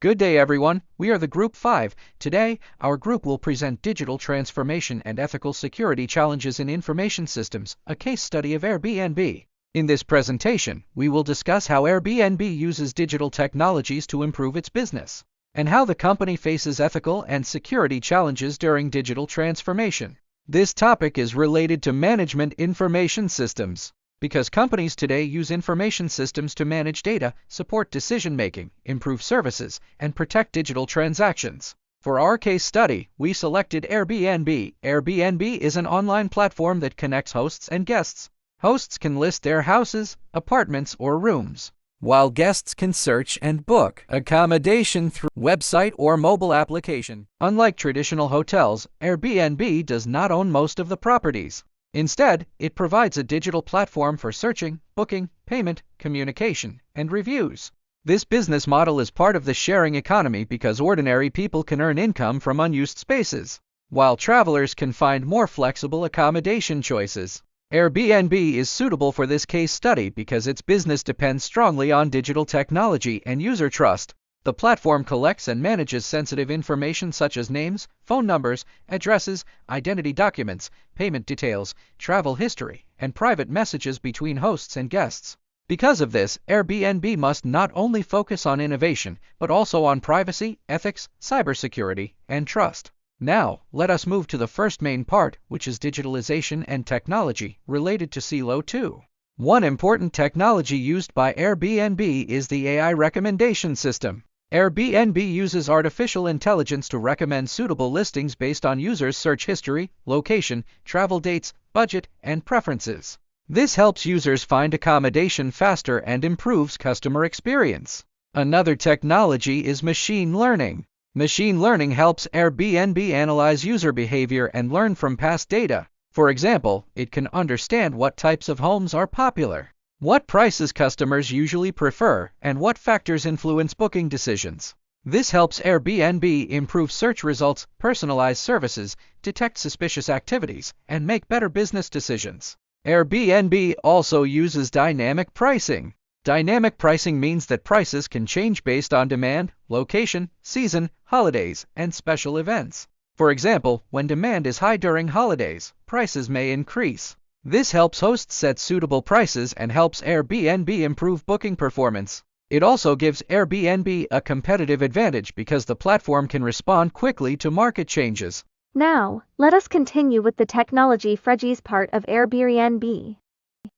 Good day, everyone. We are the Group 5. Today, our group will present digital transformation and ethical security challenges in information systems, a case study of Airbnb. In this presentation, we will discuss how Airbnb uses digital technologies to improve its business, and how the company faces ethical and security challenges during digital transformation. This topic is related to management information systems, because companies today use information systems to manage data, support decision-making, improve services, and protect digital transactions. For our case study, we selected Airbnb. Airbnb is an online platform that connects hosts and guests. Hosts can list their houses, apartments, or rooms, while guests can search and book accommodation through website or mobile application. Unlike traditional hotels, Airbnb does not own most of the properties. Instead, it provides a digital platform for searching, booking, payment, communication, and reviews. This business model is part of the sharing economy because ordinary people can earn income from unused spaces, while travelers can find more flexible accommodation choices. Airbnb is suitable for this case study because its business depends strongly on digital technology and user trust. The platform collects and manages sensitive information such as names, phone numbers, addresses, identity documents, payment details, travel history, and private messages between hosts and guests. Because of this, Airbnb must not only focus on innovation, but also on privacy, ethics, cybersecurity, and trust. Now, let us move to the first main part, which is digitalization and technology related to Silo 2. One important technology used by Airbnb is the AI recommendation system. Airbnb uses artificial intelligence to recommend suitable listings based on users' search history, location, travel dates, budget, and preferences. This helps users find accommodation faster and improves customer experience. Another technology is machine learning. Machine learning helps Airbnb analyze user behavior and learn from past data. For example, it can understand what types of homes are popular, what prices customers usually prefer, and what factors influence booking decisions. This helps Airbnb improve search results, personalize services, detect suspicious activities, and make better business decisions. Airbnb also uses dynamic pricing. Dynamic pricing means that prices can change based on demand, location, season, holidays, and special events. For example, when demand is high during holidays, prices may increase. This helps hosts set suitable prices and helps Airbnb improve booking performance. It also gives Airbnb a competitive advantage because the platform can respond quickly to market changes. Now, let us continue with the technology Freddy's part of Airbnb.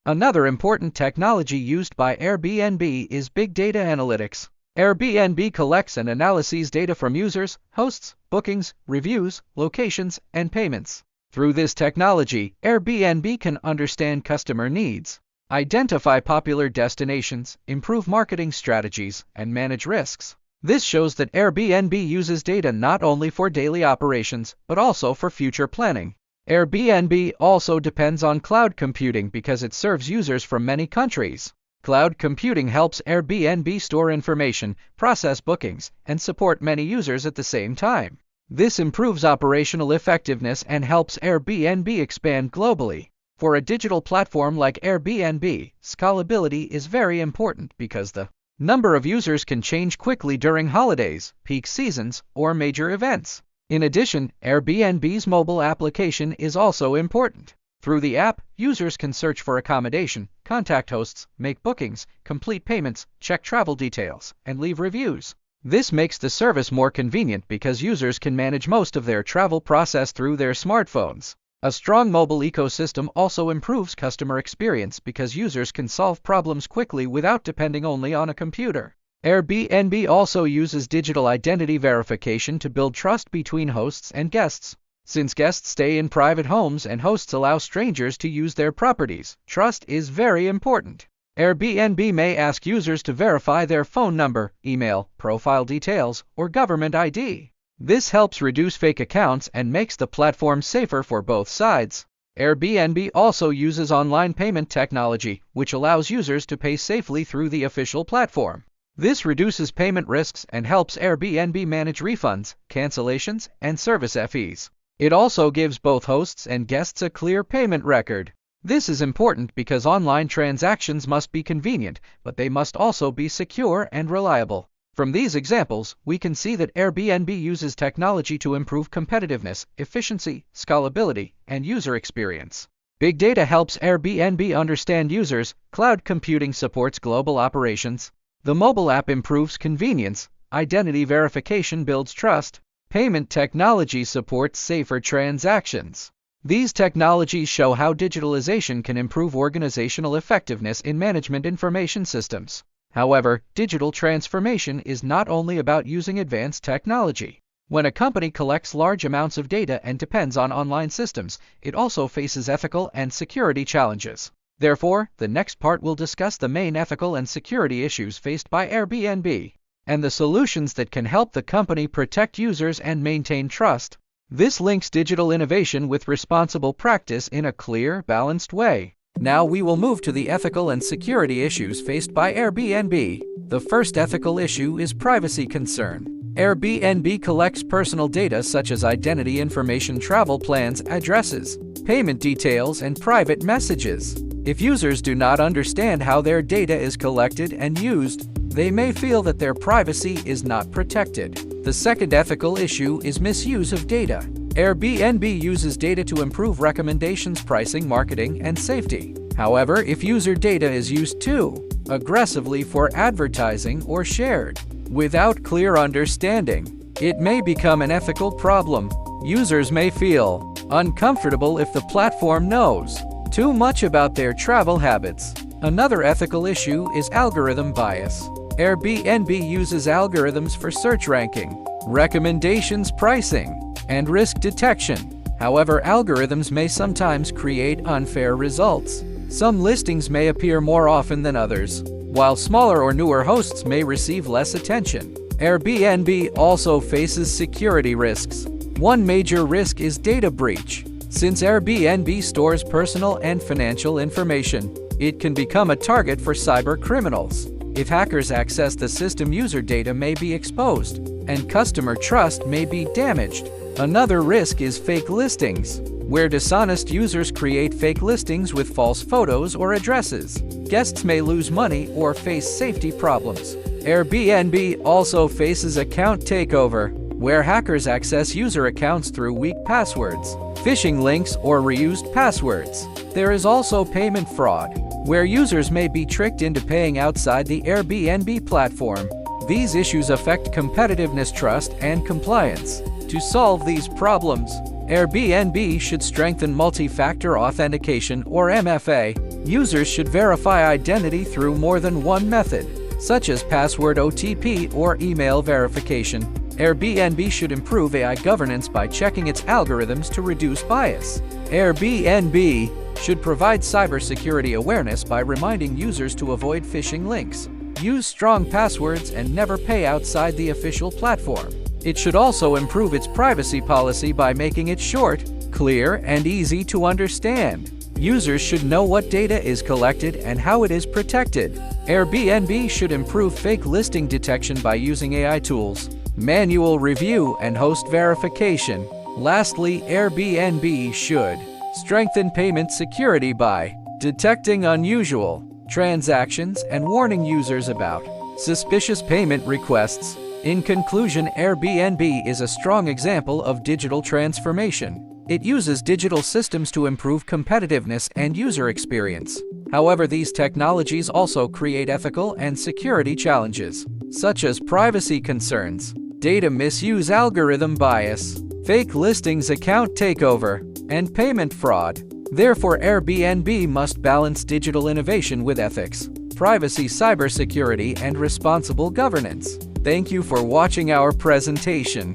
Another important technology used by Airbnb is big data analytics. Airbnb collects and analyzes data from users, hosts, bookings, reviews, locations, and payments. Through this technology, Airbnb can understand customer needs, identify popular destinations, improve marketing strategies, and manage risks. This shows that Airbnb uses data not only for daily operations, but also for future planning. Airbnb also depends on cloud computing because it serves users from many countries. Cloud computing helps Airbnb store information, process bookings, and support many users at the same time. This improves operational effectiveness and helps Airbnb expand globally. For a digital platform like Airbnb, scalability is very important because the number of users can change quickly during holidays, peak seasons, or major events. In addition, Airbnb's mobile application is also important. Through the app, users can search for accommodation, contact hosts, make bookings, complete payments, check travel details, and leave reviews. This makes the service more convenient because users can manage most of their travel process through their smartphones. A strong mobile ecosystem also improves customer experience because users can solve problems quickly without depending only on a computer. Airbnb also uses digital identity verification to build trust between hosts and guests. Since guests stay in private homes and hosts allow strangers to use their properties, trust is very important. Airbnb may ask users to verify their phone number, email, profile details, or government ID. This helps reduce fake accounts and makes the platform safer for both sides. Airbnb also uses online payment technology, which allows users to pay safely through the official platform. This reduces payment risks and helps Airbnb manage refunds, cancellations, and service fees. It also gives both hosts and guests a clear payment record. This is important because online transactions must be convenient, but they must also be secure and reliable. From these examples, we can see that Airbnb uses technology to improve competitiveness, efficiency, scalability, and user experience. Big data helps Airbnb understand users, cloud computing supports global operations, the mobile app improves convenience, identity verification builds trust, payment technology supports safer transactions. These technologies show how digitalization can improve organizational effectiveness in management information systems. However, digital transformation is not only about using advanced technology. When a company collects large amounts of data and depends on online systems, it also faces ethical and security challenges. Therefore, the next part will discuss the main ethical and security issues faced by Airbnb and the solutions that can help the company protect users and maintain trust. This links digital innovation with responsible practice in a clear, balanced way. Now we will move to the ethical and security issues faced by Airbnb. The first ethical issue is privacy concern. Airbnb collects personal data such as identity information, travel plans, addresses, payment details, and private messages. If users do not understand how their data is collected and used, they may feel that their privacy is not protected. The second ethical issue is misuse of data. Airbnb uses data to improve recommendations, pricing, marketing, and safety. However, if user data is used too aggressively for advertising or shared without clear understanding, it may become an ethical problem. Users may feel uncomfortable if the platform knows too much about their travel habits. Another ethical issue is algorithm bias. Airbnb uses algorithms for search ranking, recommendations, pricing, and risk detection. However, algorithms may sometimes create unfair results. Some listings may appear more often than others, while smaller or newer hosts may receive less attention. Airbnb also faces security risks. One major risk is data breach. Since Airbnb stores personal and financial information, it can become a target for cyber criminals. If hackers access the system, user data may be exposed, and customer trust may be damaged. Another risk is fake listings, where dishonest users create fake listings with false photos or addresses. Guests may lose money or face safety problems. Airbnb also faces account takeover, where hackers access user accounts through weak passwords, phishing links, or reused passwords. There is also payment fraud, where users may be tricked into paying outside the Airbnb platform. These issues affect competitiveness, trust, and compliance. To solve these problems, Airbnb should strengthen multi-factor authentication or MFA. Users should verify identity through more than one method, such as password, OTP, or email verification. Airbnb should improve AI governance by checking its algorithms to reduce bias. Airbnb should provide cybersecurity awareness by reminding users to avoid phishing links, use strong passwords, and never pay outside the official platform. It should also improve its privacy policy by making it short, clear, and easy to understand. Users should know what data is collected and how it is protected. Airbnb should improve fake listing detection by using AI tools, manual review, and host verification. Lastly, Airbnb should strengthen payment security by detecting unusual transactions and warning users about suspicious payment requests. In conclusion, Airbnb is a strong example of digital transformation. It uses digital systems to improve competitiveness and user experience. However, these technologies also create ethical and security challenges, such as privacy concerns, data misuse, algorithm bias, fake listings, account takeover, and payment fraud. Therefore, Airbnb must balance digital innovation with ethics, privacy, cybersecurity, and responsible governance. Thank you for watching our presentation.